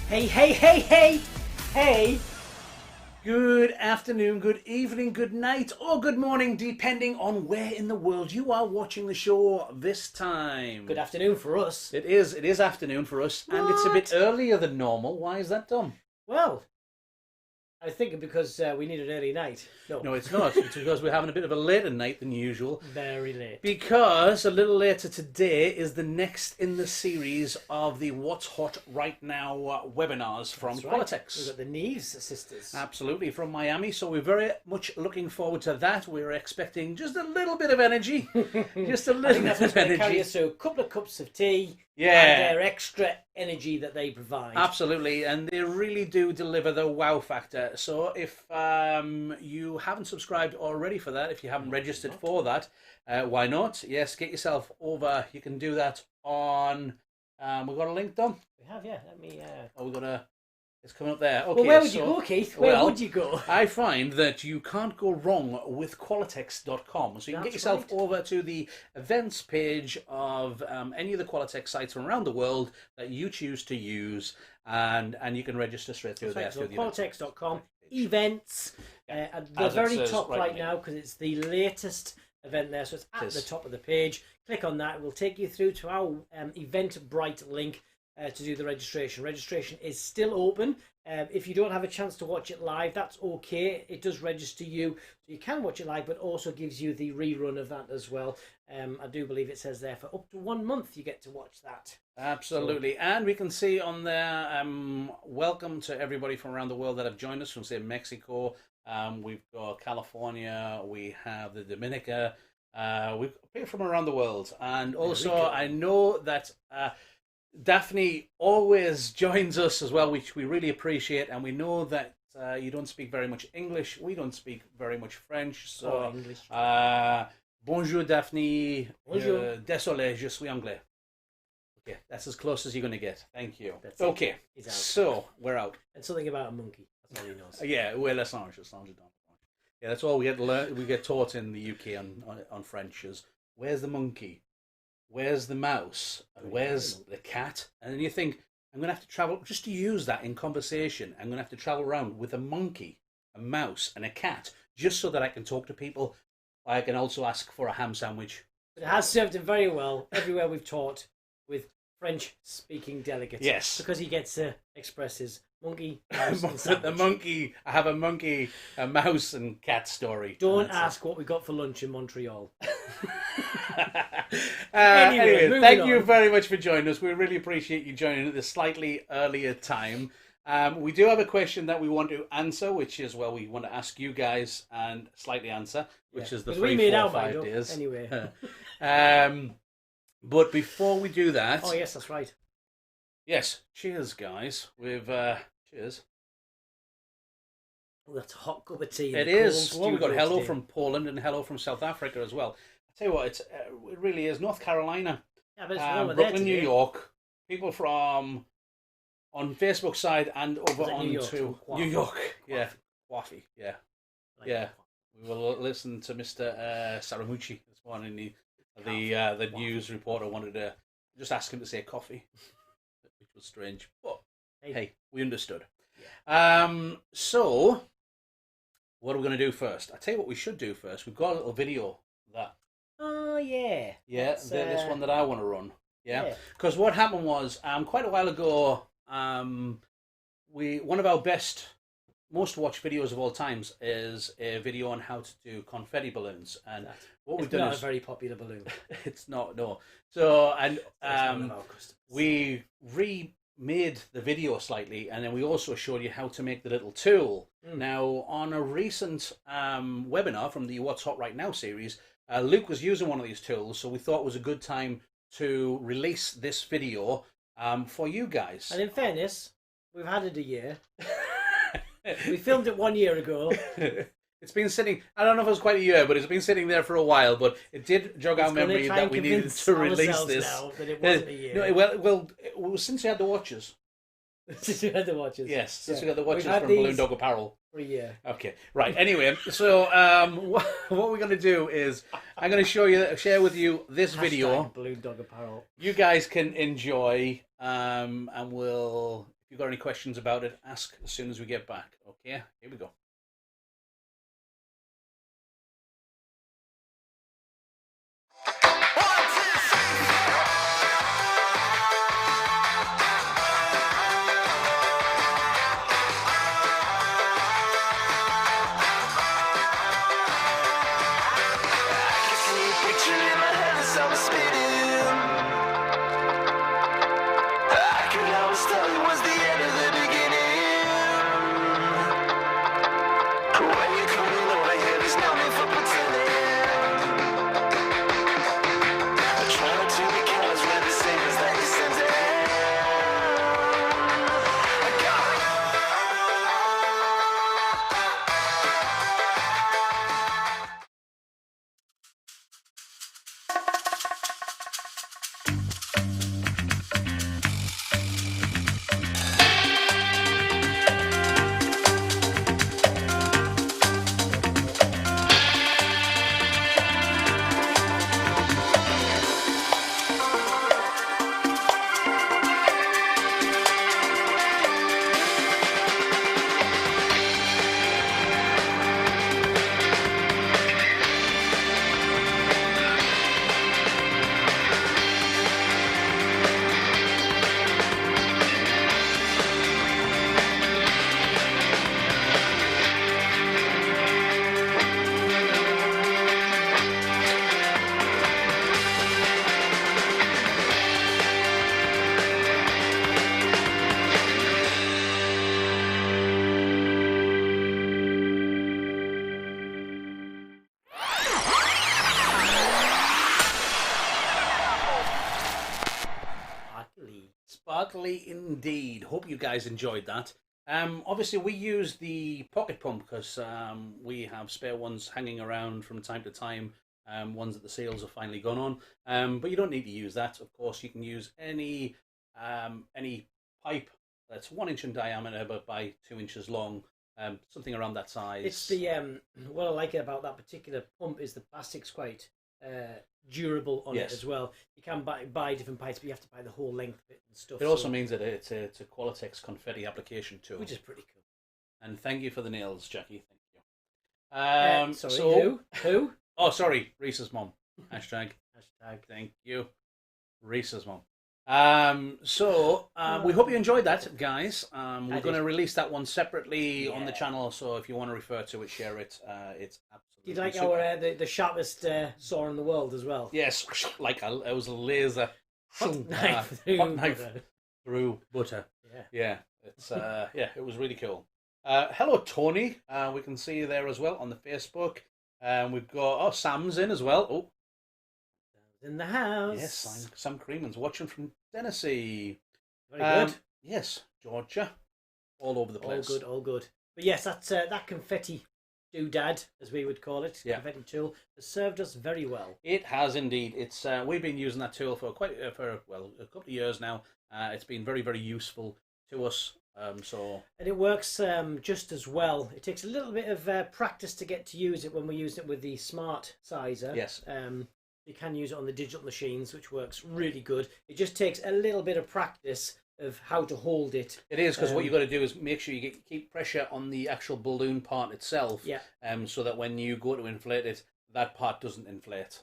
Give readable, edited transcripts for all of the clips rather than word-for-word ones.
Hey, hey, hey, hey, hey. Good afternoon, good evening, good night, or good morning, depending on where in the world you are watching the show this time. Good afternoon for us. It is afternoon for us, and it's a bit earlier than normal. Why is that, Tom? Well, I was thinking because we need an early night. No, it's not. It's because we're having a bit of a later night than usual. Very late. Because a little later today is the next in the series of the What's Hot Right Now webinars from That's right. Qualitex. We've got the Neves sisters. Absolutely, from Miami. So we're very much looking forward to that. We're expecting just a little bit of energy. Just a little bit of energy. So a couple of cups of tea. Yeah. And their extra energy that they provide. Absolutely, and they really do deliver the wow factor. So if you haven't subscribed already for that, if you haven't registered for that, why not? Yes, get yourself over. You can do that on... we've got a link, Dom? We have, yeah. Let me... Oh, we've got a... It's coming up there. Okay, well, where would you go, Keith? Where would you go? I find that you can't go wrong with Qualitex.com. So you can get yourself over to the events page of any of the Qualitex sites from around the world that you choose to use, and you can register straight through there. So Qualitex.com, events, at the very top right now, because it's the latest event there, so it's at the top of the page. Click on that. It will take you through to our Eventbrite link. To do the registration. Registration is still open. If you don't have a chance to watch it live, that's okay. It does register you, so you can watch it live, but also gives you the rerun of that as well. I do believe it says there for up to 1 month you get to watch that. Absolutely. So, and we can see on there, welcome to everybody from around the world that have joined us from, say, Mexico. We've got California. We have the Dominica. We've people from around the world. And also, I know that... Daphne always joins us as well, which we really appreciate, and we know that you don't speak very much English. We don't speak very much French, so English. Bonjour Daphne. Bonjour. Désolé, je suis anglais. Okay, that's as close as you're going to get. Thank you. That's okay, so we're out. And something about a monkey. That's all he knows. Yeah, well, yeah, that's all we get taught in the UK on French is where's the monkey? where's the mouse? And where's the cat? And then you think, I'm going to have to travel, just to use that in conversation, I'm going to have to travel around with a monkey, a mouse, and a cat, just so that I can talk to people. I can also ask for a ham sandwich. It has served him very well everywhere we've taught with French-speaking delegates. Yes. Because he gets to express his monkey, mouse, and sandwich. The monkey, I have a monkey, a mouse, and cat story. Don't ask what we got for lunch in Montreal. Anyway, thank you very much for joining us. We really appreciate you joining at this slightly earlier time. We do have a question that we want to answer, which is, well, we want to ask you guys and slightly answer, which is the 3, 4, 5 days. Anyway. But before we do that... Oh, yes, that's right. Yes, cheers, guys. We've cheers. Oh, that's a hot cup of tea. It is. Well, we've got hello from Poland and hello from South Africa as well. I tell you what, it really is North Carolina, yeah, but it's Brooklyn, New York. People from on Facebook side and over on New York, to New York. Yeah, Coffee. Yeah, yeah. We will listen to Mr. Saramucci this morning. The news reporter wanted to just ask him to say coffee, which was strange, but hey, we understood. Yeah. So, what are we going to do first? I tell you what we should do first. We've got a little video that. Oh yeah. Yeah, this one that I want to run. Yeah, because what happened was quite a while ago, one of our most watched videos of all times is a video on how to do confetti balloons, and what we've done is not a very popular balloon. It's not, no. So and we remade the video slightly, and then we also showed you how to make the little tool. Now, on a recent webinar from the What's Hot Right Now series, Luke was using one of these tools, so we thought it was a good time to release this video for you guys. And in fairness, we've had it a year. We filmed it 1 year ago. It's been sitting, I don't know if it was quite a year, but it's been sitting there for a while, but it did jog our memory that we needed to release this. Now that it wasn't a year. No, well, since we had the watches. Since we had the watches. Yes, since we got the watches from Balloon Dog Apparel. For a year. Okay, right. Anyway, so what we're going to do is I'm going to share with you this video. Balloon Dog Apparel. You guys can enjoy, and we'll, if you've got any questions about it, ask as soon as we get back. Okay, here we go. Sparkly indeed. Hope you guys enjoyed that. Obviously, we use the pocket pump because we have spare ones hanging around from time to time, ones that the sales have finally gone on. But you don't need to use that. Of course, you can use any pipe that's 1 inch in diameter but by 2 inches long, something around that size. It's the what I like about that particular pump is the plastic's quite durable on it as well. You can buy different pints, but you have to buy the whole length of it and stuff. It also means that it's a Qualitex confetti application tool, which is pretty cool. And thank you for the nails, Jackie. Thank you. Sorry, who? Oh, sorry, Reese's mom. Hashtag. Thank you, Reese's mom. We hope you enjoyed that, guys. We're going to release that one separately on the channel, so if you want to refer to it, share it. It's absolutely. Do you like our the sharpest saw in the world as well? Yes, like it was a laser hot knife through butter. Yeah, it's it was really cool. Hello, Tony. We can see you there as well on the Facebook. We've got Sam's in as well. Oh. In the house. Yes, Sam Creeman's watching from Tennessee. Very good. Yes, Georgia. All over the place. All good. But yes, that's that confetti doodad, as we would call it, confetti tool, has served us very well. It has indeed. It's we've been using that tool for a couple of years now. It's been very, very useful to us. And it works just as well. It takes a little bit of practice to get to use it when we use it with the smart sizer. Yes. You can use it on the digital machines, which works really good. It just takes a little bit of practice of how to hold it. It is, because what you've got to do is make sure you keep pressure on the actual balloon part itself. Yeah. So that when you go to inflate it, that part doesn't inflate.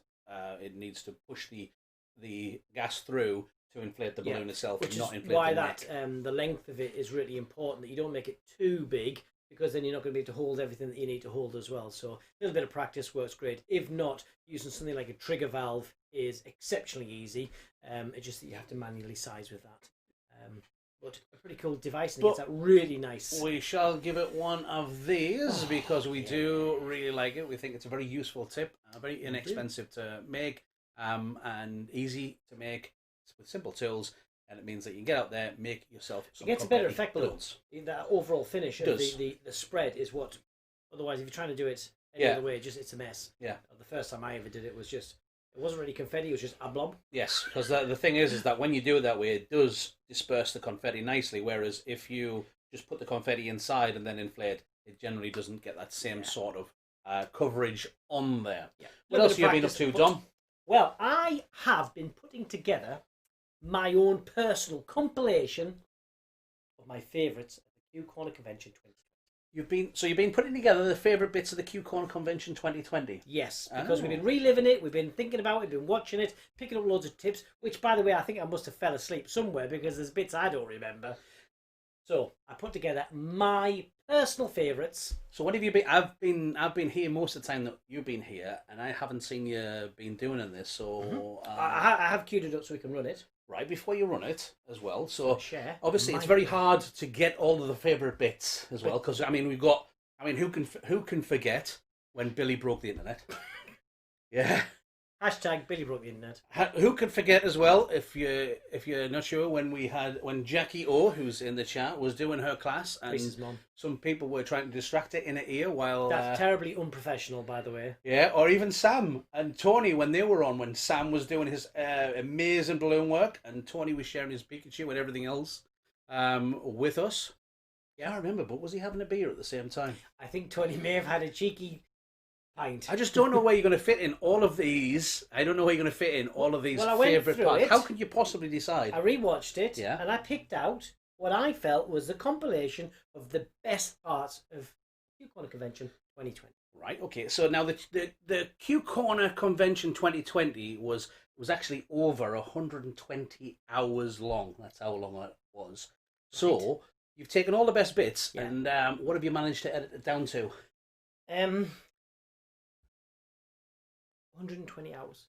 It needs to push the gas through to inflate the balloon itself, which and not is inflate why the neck. the length of it is really important. That you don't make it too big, because then you're not going to be able to hold everything that you need to hold as well. So a little bit of practice works great. If not, using something like a trigger valve is exceptionally easy. It's just that you have to manually size with that. But a pretty cool device, and it's really nice. We shall give it one of these because we do really like it. We think it's a very useful tip, very inexpensive to make, and easy to make with simple tools. And it means that you can get out there, make yourself some. It gets a better effect balloons. That overall finish of the spread is what. Otherwise, if you're trying to do it any other way, it's a mess. Yeah. The first time I ever did it wasn't really confetti. It was just a blob. Yes, because the thing is that when you do it that way, it does disperse the confetti nicely. Whereas if you just put the confetti inside and then inflate, it generally doesn't get that same sort of coverage on there. Yeah. What else have you been up to, Dom? Well, I have been putting together my own personal compilation of my favourites at the Q Corner Convention 2020. You've been putting together the favourite bits of the Q Corner Convention 2020? Yes, because we've been reliving it, we've been thinking about it, been watching it, picking up loads of tips, which, by the way, I think I must have fell asleep somewhere because there's bits I don't remember. So I put together my personal favourites. So what have you been? I've been here most of the time that you've been here, and I haven't seen you been doing this. So I have queued it up so we can run it. Right before you run it as well. So share. Obviously it's very hard to get all of the favourite bits as well, because who can forget when Billy broke the internet? Yeah. Hashtag Billy broke the internet. Who could forget as well, if you're not sure, when Jackie O, who's in the chat, was doing her class, and some people were trying to distract her in her ear while... That's terribly unprofessional, by the way. Yeah, or even Sam and Tony when they were on, when Sam was doing his amazing balloon work and Tony was sharing his Pikachu and everything else with us. Yeah, I remember, but was he having a beer at the same time? I think Tony may have had a cheeky... pint. I just don't know where you're going to fit in all of these. I don't know where you're going to fit in all of these favourite parts. How could you possibly decide? I rewatched it, and I picked out what I felt was the compilation of the best parts of Q Corner Convention 2020. Right, okay. So now the Q Corner Convention 2020 was actually over 120 hours long. That's how long it was. So you've taken all the best bits, and what have you managed to edit it down to? 120 hours.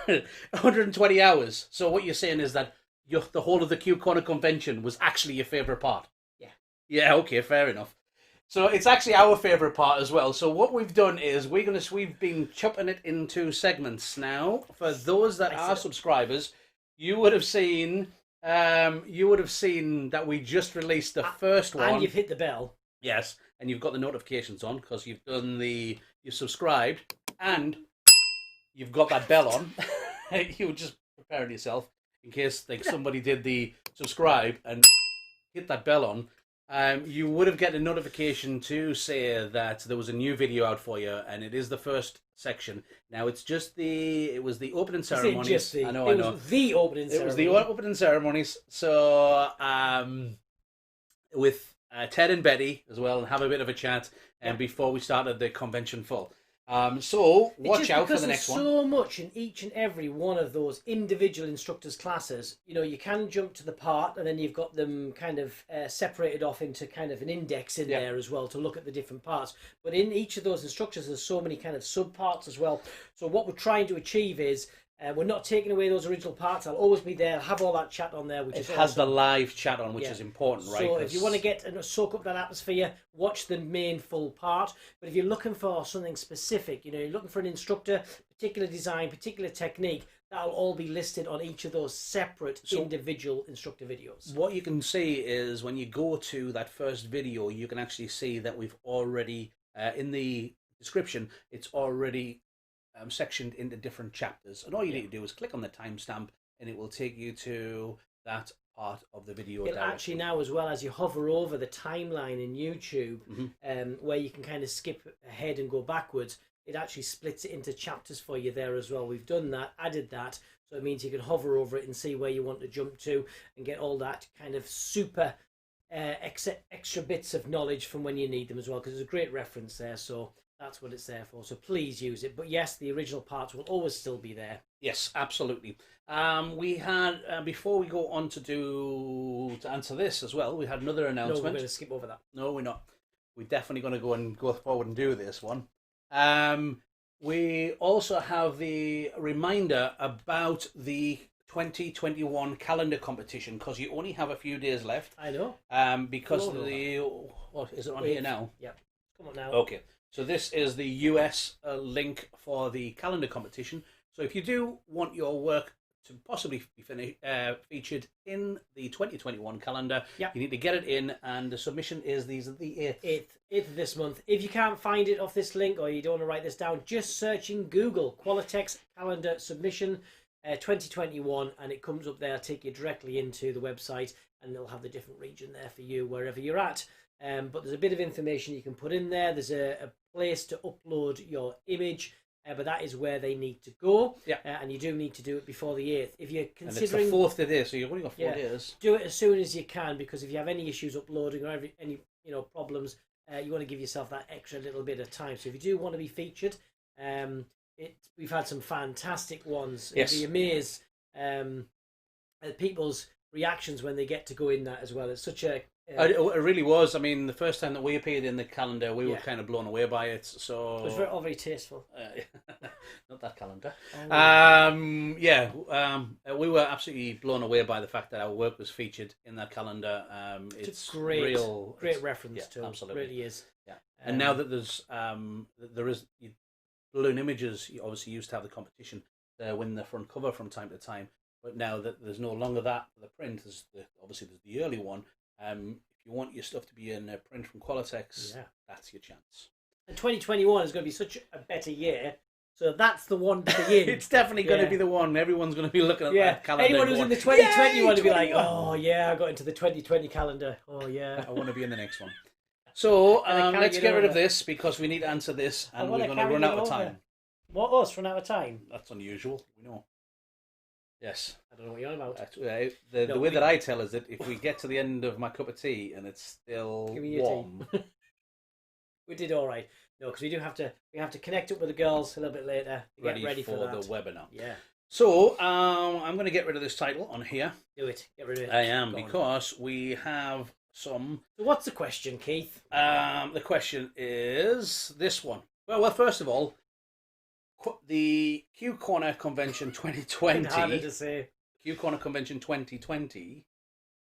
120 hours. So what you're saying is that the whole of the Q Corner Convention was actually your favourite part? Yeah. Yeah, okay, fair enough. So it's actually our favourite part as well. So what we've done is we've been chopping it into segments now. For those that are subscribers, you would have seen that we just released the first one. And you've hit the bell. Yes, and you've got the notifications on because you've subscribed and you've got that bell on. You were just preparing yourself in case somebody did the subscribe and hit that bell on. you would have get a notification to say that there was a new video out for you, and it is the first section. Now it was the opening ceremonies. I know. It was the opening ceremony. It was the opening ceremonies. So with Ted and Betty as well, and have a bit of a chat, and before we started the convention full. So watch out for the next one. There's so much in each and every one of those individual instructors' classes. You know, you can jump to the part, and then you've got them kind of separated off into kind of an index in there as well to look at the different parts. But in each of those instructors, there's so many kind of sub parts as well. So what we're trying to achieve is we're not taking away those original parts. I'll always be there. I'll have all that chat on there, which is has the live chat on, which is important, right? So if you want to get and soak up that atmosphere, watch the main full part. But if you're looking for something specific, you know, you're looking for an instructor, particular design, particular technique, that'll all be listed on each of those separate individual instructor videos. What you can see is when you go to that first video, you can actually see that we've already in the description, it's already sectioned into different chapters, and all you need to do is click on the timestamp and it will take you to that part of the video. It'll actually now, as well, as you hover over the timeline in YouTube, where you can kind of skip ahead and go backwards, it actually splits it into chapters for you there as well. We've done that, added that, so it means you can hover over it and see where you want to jump to and get all that kind of super extra bits of knowledge from when you need them as well, because there's a great reference there. So that's what it's there for. So please use it. But yes, the original parts will always still be there. Yes, absolutely. We had before we go on to answer this as well, we had another announcement. No, we're going to skip over that. No, we're not. We're definitely going to go forward and do this one. We also have the reminder about the 2021 calendar competition, because you only have a few days left. I know. Because of the is it on here now? Yeah, come on now. Okay. So this is the US link for the calendar competition. So if you do want your work to possibly be featured in the 2021 calendar, you need to get it in, and the submission is the 8th. 8th this month. If you can't find it off this link, or you don't want to write this down, just search in Google Qualitex calendar submission 2021, and it comes up there, take you directly into the website, and they'll have the different region there for you wherever you're at. But there's a bit of information you can put in there. There's a place to upload your image, but that is where they need to go. And you do need to do it before the 8th. If you're considering, and it's the 4th today, so you've only got 4 days. Do it as soon as you can, because if you have any issues uploading or any problems, you want to give yourself that extra little bit of time. So if you do want to be featured, we've had some fantastic ones. Yes. You'll be amazed at people's reactions when they get to go in that as well. It's such a it really was. I mean, the first time that we appeared in the calendar, we were kind of blown away by it. So it was very tasteful. Not that calendar. We were absolutely blown away by the fact that our work was featured in that calendar. It's great reference to. Absolutely, it really is. Yeah, and now that there is balloon images, you obviously used to have the competition win the front cover from time to time, but now that there's no longer that for the print, there's the early one. If you want your stuff to be in print from Qualitex, that's your chance. And 2021 is going to be such a better year, so that's the one to be in. It's definitely going to be the one. Everyone's going to be looking at that calendar. Anyone who's in the 2020 one will be like, oh yeah, I got into the 2020 calendar. Oh yeah, I want to be in the next one. So let's get rid of this, because we need to answer this, and we're going to run out of time. What, us run out of time? That's unusual, we know. Yes. I don't know what you're on about. The way that I tell is that if we get to the end of my cup of tea and it's still warm... We did all right. No, because we have to connect up with the girls a little bit later to get ready for that. The webinar. Yeah. So I'm going to get rid of this title on here. Do it. Get rid of it. I am, because we have some... So what's the question, Keith? The question is this one. Well, first of all, the Q Corner Convention 2020. Harder to say. Q Corner Convention 2020.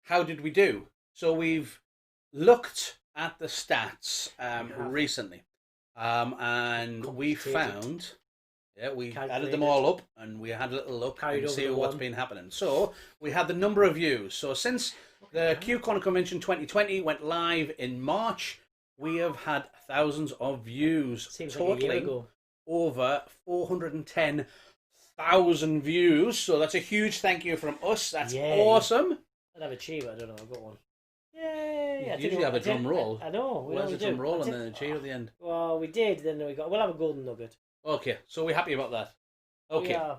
How did we do? So we've looked at the stats recently, and we found, we added them all up, and we had a little look and see what's been happening. So we had the number of views. So since the Q Corner Convention 2020 went live in March, we have had thousands of views. Seems like a year ago. Over 410,000 views, so that's a huge thank you from us. That's awesome. I'd have a cheer, I don't know, I've got one. Yay! Yeah, you usually have a drum roll. I know. Where's the drum roll and then a cheer at the end? Well, we did. Then we'll have a golden nugget. Okay, so we're happy about that. Okay. Yeah.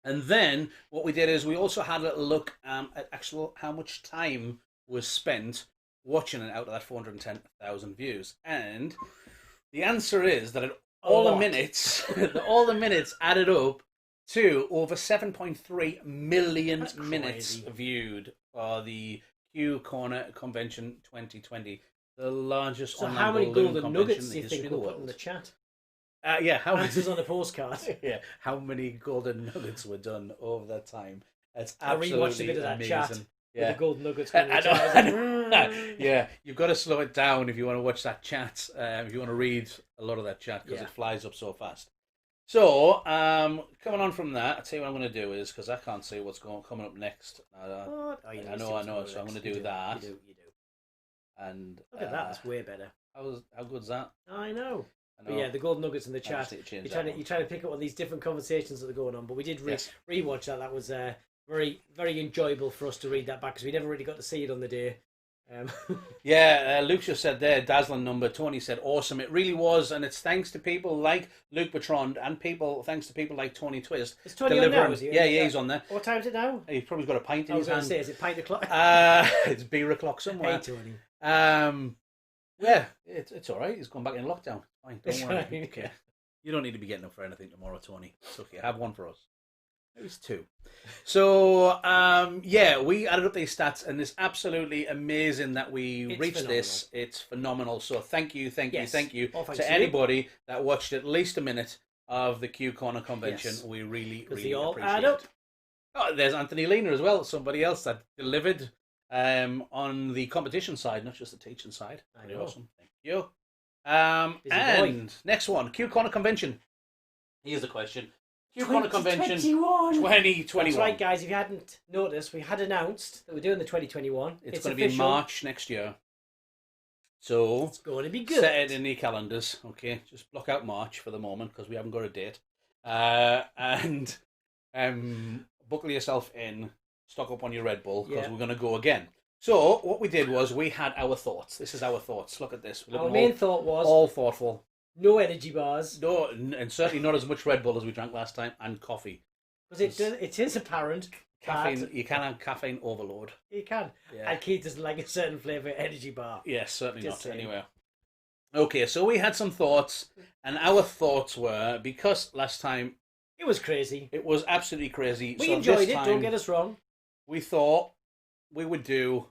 And then what we did is we also had a little look at how much time was spent watching it out of that 410,000 views. And the answer is that all the minutes added up to over 7.3 million minutes viewed for the Q Corner Convention 2020, the largest so online how many golden nuggets do you think we'll put in the chat? How answers on the postcard. Yeah, how many golden nuggets were done over that time? It's absolutely I rewatched a bit of that amazing. Chat yeah. with the golden nuggets. Yeah, you've got to slow it down if you want to watch that chat. If you want to read a lot of that chat because it flies up so fast. So, coming on from that, I'll tell you what I'm going to do is, because I can't see what's coming up next. I know, so I'm going to do that. You do. And look at that, that's way better. How good's that? I know. But yeah, the golden nuggets in the chat. You're trying to pick up on these different conversations that are going on. But we did rewatch that. That was very, very enjoyable for us to read that back because we never really got to see it on the day. Luke just said there, dazzling number. Tony said, awesome. It really was, and it's thanks to people like Luke Bertrand and thanks to people like Tony Twist. Is Tony on now? Is he? Yeah, he's on there. What time is it now? He's probably got a pint in his hand. Is it pint o'clock? It's beer o'clock somewhere. Hey, Tony. Yeah, it's all right. He's gone back in lockdown. Fine, don't worry. Right. Okay. You don't need to be getting up for anything tomorrow, Tony. It's okay. Have one for us. Maybe it's two. So, we added up these stats, and it's absolutely amazing that we reached phenomenal. This. It's phenomenal. So, thank you to anybody that watched at least a minute of the Q Corner Convention. Yes. We really all appreciate add up. it. Oh, there's Anthony Lena as well, somebody else that delivered on the competition side, not just the teaching side. Pretty awesome. Thank you. And next one, Q Corner Convention. Here's the question. Q Corner Convention 2021. That's right, guys. If you hadn't noticed, we had announced that we're doing the 2021. It's going to be in March next year. So it's going to be good. Set it in your calendars. Okay, just block out March for the moment because we haven't got a date. And buckle yourself in. Stock up on your Red Bull because we're going to go again. So what we did was we had our thoughts. This is our thoughts. Look at this. Our main thought was all thoughtful. No energy bars. No, and certainly not as much Red Bull as we drank last time, and coffee. Because it is apparent. Caffeine. You can have caffeine overload. You can. Yeah. And Keith doesn't like a certain flavour energy bar. Yes, certainly not. Anyway. Okay, so we had some thoughts, and our thoughts were, because last time it was crazy. It was absolutely crazy. We enjoyed it, don't get us wrong. We thought we would do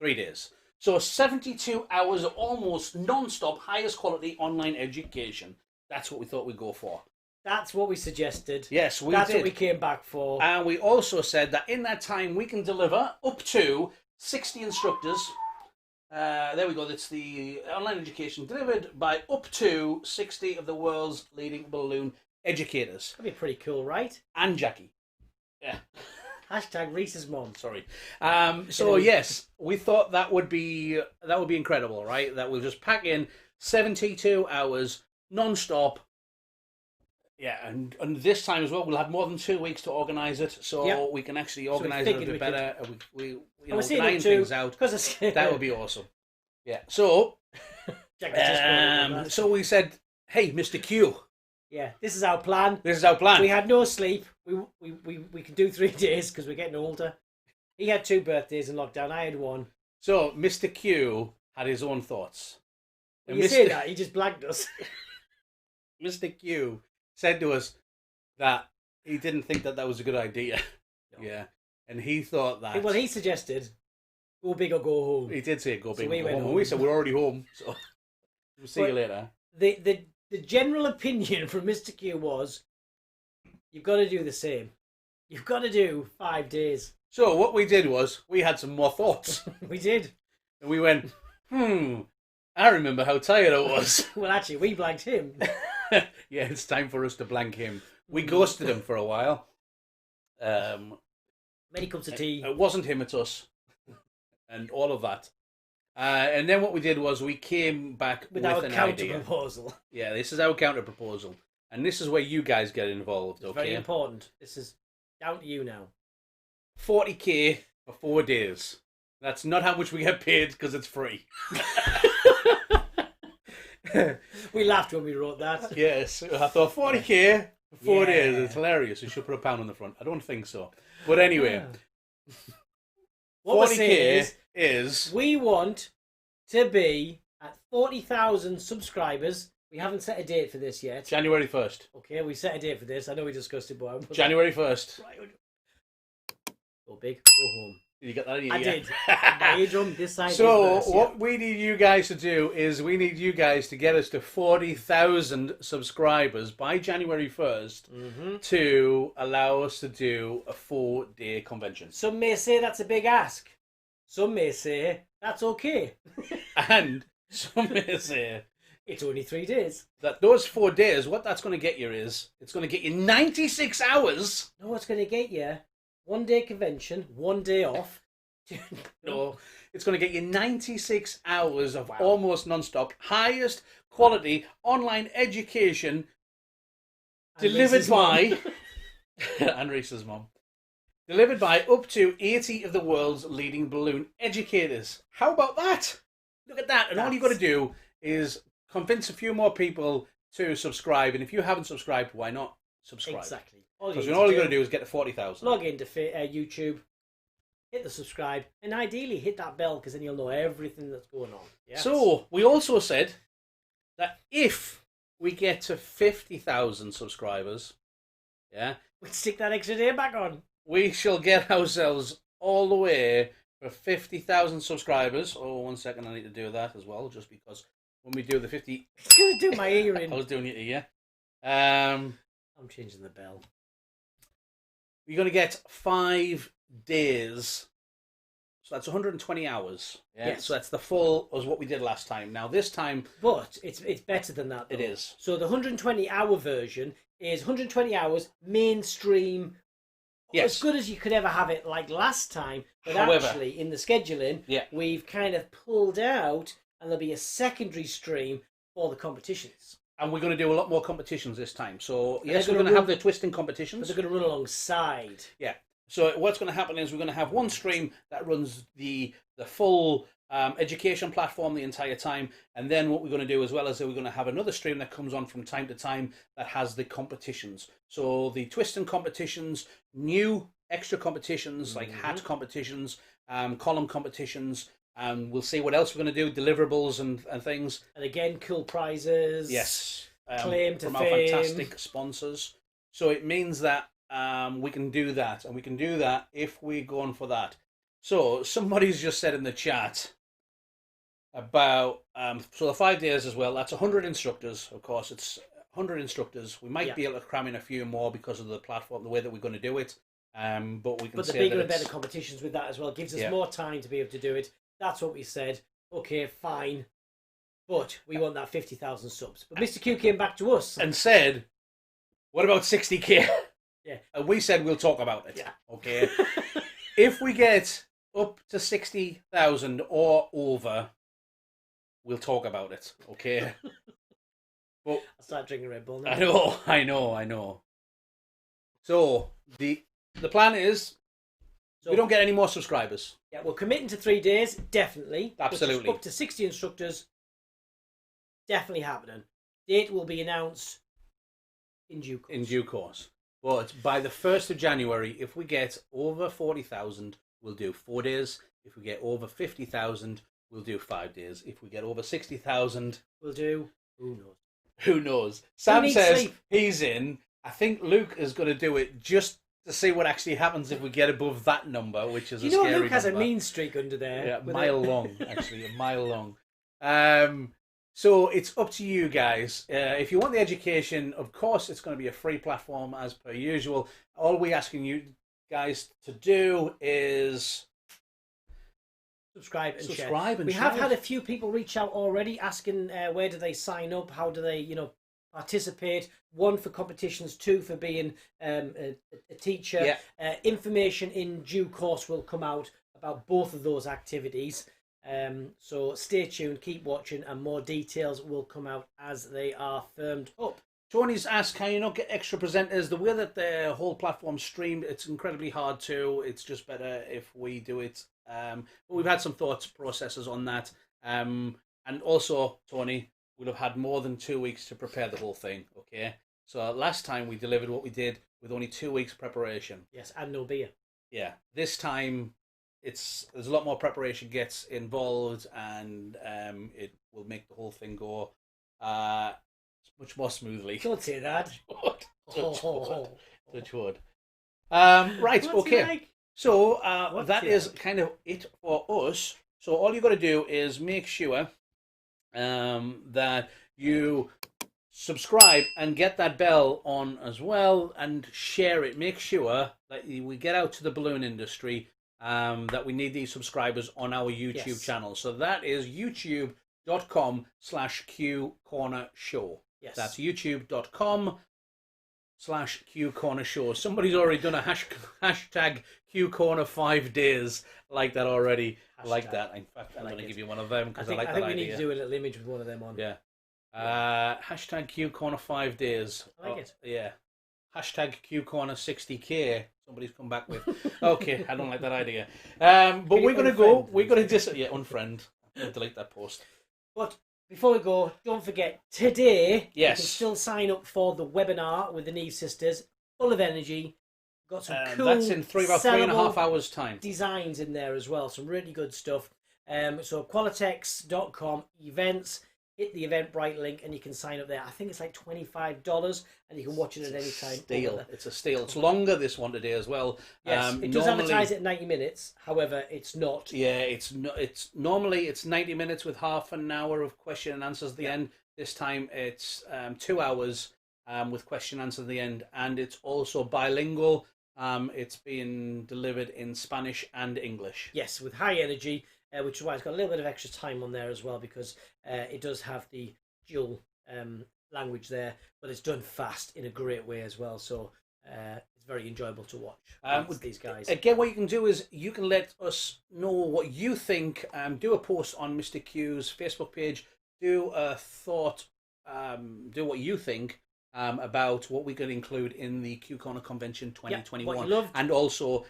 3 days. So 72 hours of almost non-stop, highest quality online education. That's what we thought we'd go for. That's what we suggested. Yes, we That's did. What we came back for. And we also said that in that time we can deliver up to 60 instructors. There we go. That's the online education delivered by up to 60 of the world's leading balloon educators. That'd be pretty cool, right? And Jackie. Yeah. Hashtag Reese's mom. Sorry. So yes, we thought that would be incredible, right? That we'll just pack in 72 hours non-stop. Yeah, and this time as well, we'll have more than 2 weeks to organise it, so we can actually organise it a bit better. We line things out. That would be awesome. Yeah. So, so we said, hey, Mr. Q. Yeah, this is our plan. We had no sleep. We can do 3 days because we're getting older. He had 2 birthdays in lockdown. I had 1. So Mr. Q had his own thoughts. When you say that, he just blanked us. Mr. Q said to us that he didn't think that was a good idea. No. Yeah, and he thought that. Well, he suggested go big or go home. He did say go big or go home. And we said we're already home, so we'll see you later. The general opinion from Mr. Q was, you've got to do the same. You've got to do 5 days. So what we did was, we had some more thoughts. We did. And we went, I remember how tired I was. Well, actually, we blanked him. Yeah, it's time for us to blank him. We ghosted him for a while. Many cups of tea. It wasn't him, it's us. And all of that. And then what we did was we came back with our an counter idea. Proposal. Yeah, this is our counter proposal, and this is where you guys get involved. It's very important. This is down to you now. 40k for 4 days. That's not how much we get paid because it's free. We laughed when we wrote that. Yes, I thought 40k for 4 days. It's hilarious. We should put a pound on the front. I don't think so. But anyway, what 40k is... We want to be at 40,000 subscribers. We haven't set a date for this yet. January 1st. Okay, we set a date for this. I know we discussed it, but... January 1st. Go big, go home. Did you get that in your I did. My eardrum this side. So what we need you guys to do is we need you guys to get us to 40,000 subscribers by January 1st to allow us to do a 4-day convention. Some may say that's a big ask. Some may say that's okay. And some may say it's only 3 days. That those 4 days, what that's going to get you is it's going to get you 96 hours. No, what's going to get you? 1 day convention, 1 day off. No, it's going to get you 96 hours of almost non-stop, highest quality online education delivered by and Reese's mum. Delivered by up to 80 of the world's leading balloon educators. How about that? Look at that. And all you've got to do is convince a few more people to subscribe. And if you haven't subscribed, why not subscribe? Exactly. Because all you've got to do is get to 40,000. Log into YouTube, hit the subscribe, and ideally hit that bell because then you'll know everything that's going on. Yes? So, we also said that if we get to 50,000 subscribers, we'd stick that extra day back on. We shall get ourselves all the way for 50,000 subscribers. Oh, 1 second, I need to do that as well, just because when we do the 50... It's going to do my earring. I was doing it here. I'm changing the bell. You're going to get 5 days. So that's 120 hours. Yeah? Yes. So that's the full as what we did last time. Now this time... But it's better than that, though. It is. So the 120-hour version is 120 hours mainstream. Yes. As good as you could ever have it like last time. But However, actually, in the scheduling, we've kind of pulled out, and there'll be a secondary stream for the competitions. And we're going to do a lot more competitions this time. So, yes, we're going to have the twisting competitions. But they're going to run alongside. Yeah. So what's going to happen is we're going to have one stream that runs the full education platform the entire time. And then what we're going to do as well is that we're going to have another stream that comes on from time to time that has the competitions. So the twisting competitions, new extra competitions like hat competitions, column competitions, and we'll see what else we're going to do, deliverables and things. And again, cool prizes. Yes. Claim to from fame. our fantastic sponsors. So it means that we can do that. And we can do that if we're going for that. So somebody's just said in the chat about, so the 5 days as well, that's 100 instructors. Of course, it's 100 instructors. We might be able to cram in a few more because of the platform, the way that we're going to do it. But we can But the bigger and better competitions with that as well gives us more time to be able to do it. That's what we said. Okay, fine. But we want that 50,000 subs. But Mr. Q came back to us. And said, what about 60k? Yeah. And we said we'll talk about it. Yeah. Okay. If we get up to 60,000 or over, we'll talk about it. Okay. But I'll start drinking Red Bull now. I know. So the plan is we don't get any more subscribers. Yeah, we're committing to 3 days, definitely. Absolutely. Up to 60 instructors, definitely happening. Date will be announced in due course. In due course. But by the 1st of January, if we get over 40,000, we'll do 4 days. If we get over 50,000, we'll do 5 days. If we get over 60,000, we'll do... Who knows? Who knows? Sam says he's in. I think Luke is going to do it just to see what actually happens if we get above that number, which is a scary number. Luke has a mean streak under there. Yeah, a mile long, actually, a mile long. So it's up to you guys. If you want the education, of course, it's going to be a free platform as per usual. All we're asking you guys to do is subscribe and share. We have had a few people reach out already asking where do they sign up, how do they, participate. 1 for competitions, 2 for being a teacher. Yeah. Information in due course will come out about both of those activities. So stay tuned, keep watching, and more details will come out as they are firmed up. Tony's asked, can you not get extra presenters? The way that the whole platform's streamed, it's incredibly hard to. It's just better if we do it. But we've had some thoughts, processes on that. And also, Tony, we'll have had more than 2 weeks to prepare the whole thing, okay? So last time we delivered what we did with only 2 weeks preparation. Yes, and no beer. Yeah. This time, there's a lot more preparation gets involved, and it will make the whole thing go much more smoothly. Don't say that. Touch wood. Right, What's okay. like? So that is kind of it for us. So all you've got to do is make sure that you subscribe and get that bell on as well, and share it. Make sure that we get out to the balloon industry, that we need these subscribers on our YouTube channel. So that is youtube.com/Q Corner Show. Yes. That's youtube.com/Q Corner Show. Somebody's already done a hashtag Q Corner 5 days like that already. I like that. In fact, I'm going to give you one of them because I like that idea. I think we need to do a little image with one of them on. Yeah. Hashtag Q Corner 5 days. I like it. Yeah. Hashtag Q Corner 60K. Somebody's come back with. Okay, I don't like that idea. But we're going to go. We're going to unfriend. I'm going to delete that post. But before we go, don't forget, today you can Yes. still sign up for the webinar with the Neve sisters, full of energy. Got some cool, that's in about 3.5 hours time. Designs in there as well, some really good stuff. So qualitex.com events, hit the Eventbrite link and you can sign up there. I think it's like $25 and you can watch it at any time. It's a steal. It's longer, this one today as well. Yes, it does advertise it at 90 minutes. However, it's not. Yeah, it's normally it's 90 minutes with half an hour of question and answers at the end. This time it's 2 hours with question and answer at the end, and it's also bilingual. It's being delivered in Spanish and English. Yes, with high energy, which is why it's got a little bit of extra time on there as well, because it does have the dual language there, but it's done fast in a great way as well. So it's very enjoyable to watch with these guys. Again, what you can do is you can let us know what you think. Do a post on Mr. Q's Facebook page. Do a thought. Do what you think. About what we could include in the Q Corner Convention 2021, what you loved, and also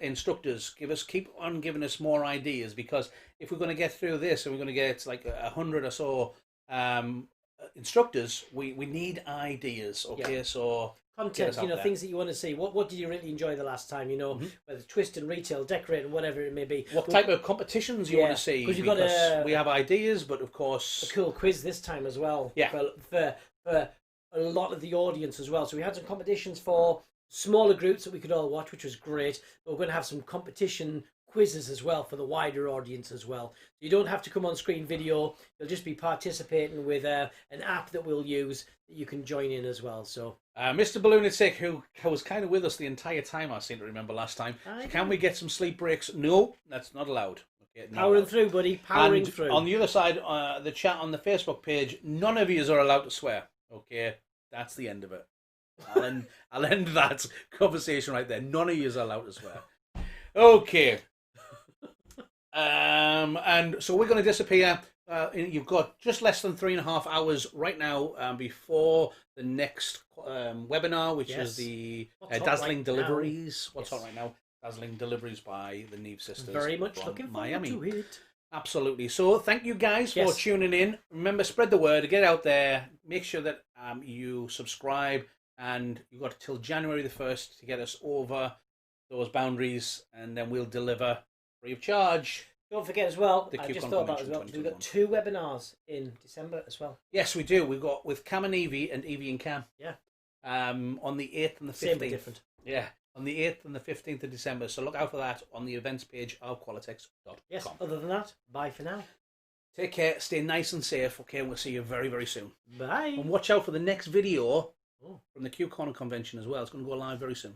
instructors. Keep on giving us more ideas, because if we're going to get through this and we're going to get like 100 or so instructors, we need ideas. Okay, so content, things that you want to see. What did you really enjoy the last time? Whether twist and retail, decorating, whatever it may be. What type of competitions you want to see? Because we have ideas, but of course a cool quiz this time as well. Yeah, for a lot of the audience as well. So we had some competitions for smaller groups that we could all watch, which was great. But we're going to have some competition quizzes as well for the wider audience as well. You don't have to come on screen video. You'll just be participating with an app that we'll use that you can join in as well. So Mr. Balloonitic, who was kind of with us the entire time, I seem to remember last time. Can we get some sleep breaks? No, that's not allowed. Okay, powering through, buddy. Powering through. On the other side, the chat on the Facebook page, none of you are allowed to swear. Okay, that's the end of it. I'll end that conversation right there. None of you are allowed to swear. Okay. And so we're going to disappear. You've got just less than 3.5 hours right now before the next webinar, which is the Dazzling Deliveries. What's hot right now? Dazzling Deliveries by the Neve sisters. Very much looking forward to it. Absolutely. So thank you guys for tuning in. Remember, spread the word, get out there, make sure that you subscribe, and you've got till January the 1st to get us over those boundaries, and then we'll deliver free of charge. Don't forget as well, I just thought about as well, we've got 2 webinars in December as well. Yes, we do. We've got with Cam and Evie and Cam. Yeah. On the 8th and the 15th. Same but different. Yeah. On the 8th and the 15th of December. So look out for that on the events page of qualitex.com. Yes, other than that, bye for now. Take care, stay nice and safe, okay, and we'll see you very, very soon. Bye. And watch out for the next video from the Q Corner Convention as well. It's going to go live very soon.